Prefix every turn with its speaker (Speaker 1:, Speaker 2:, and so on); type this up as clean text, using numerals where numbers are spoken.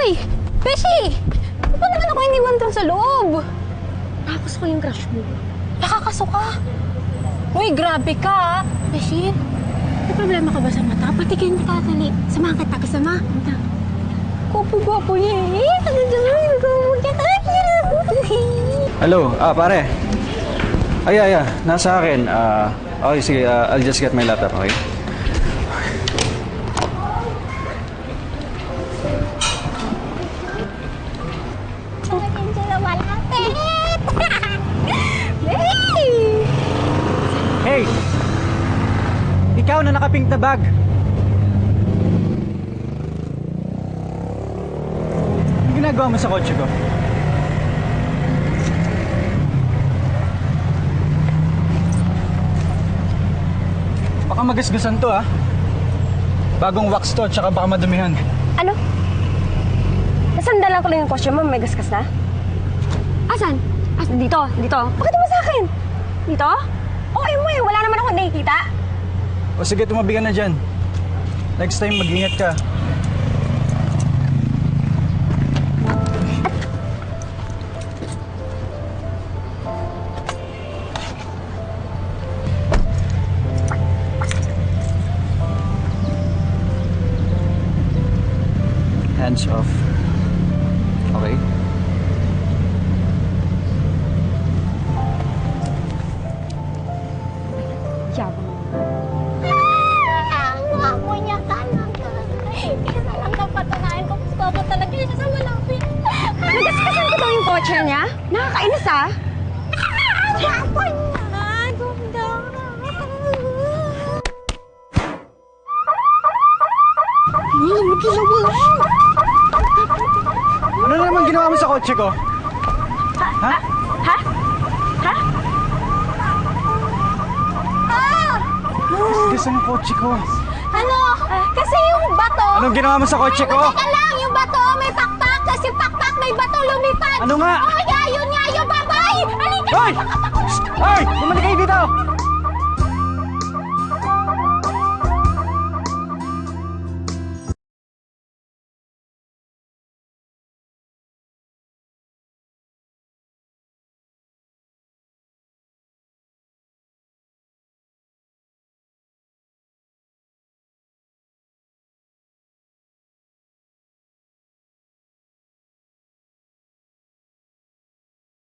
Speaker 1: Uy! Beshi! Ba't naman ako iniwan dun sa loob? Nakakaso ko yung crush mo. Nakakaso ka? Uy, grabe ka, Beshi, may problema ka ba sa mata? Patikin mo tatali. Samahan kita, kasama. Kupo-guwapo niya eh.
Speaker 2: Hello, pare. Ay, nasa akin. Okay, sige, I'll just get my laptop, okay? Hey! Ikaw na nakapink na bag. Ano ginagawa mo sa kotse ko? Baka magasgasan to, ah. Bagong wax to, tsaka baka madumihan.
Speaker 1: Ano? Nasandalan ko lang yung kotse mo, may gasgas na? Asan? Dito, dito. Bakit mo sa akin? Dito? Okay mo eh, wala naman akong nakikita.
Speaker 2: O sige, tumabi ka na dyan. Next time, mag-ingat ka. Hands off. Okay?
Speaker 1: Yabang.
Speaker 3: Ako niya talaga. Isa lang kapatunayan ko gusto ko talaga siya sa malapit.
Speaker 1: Nagasgasan ko daw yung kotse niya? Nakakainis ah.
Speaker 3: Ako niya. Ganda.
Speaker 2: Ano na naman ginawa mo sa kotse ko? Ha?
Speaker 1: Ha? Ha?
Speaker 2: Gasgasan ang kotse ko.
Speaker 3: Ano? Kasi yung bato.
Speaker 2: Anong ginawa mo sa kotse ko?
Speaker 3: Teka lang, yung bato may pakpak. Kasi pakpak may bato lumipad.
Speaker 2: Ano nga?
Speaker 3: Oh, yeah, yun nga yung babay. Halika.
Speaker 2: Hoy! Hoy! Bumalik kayo dito!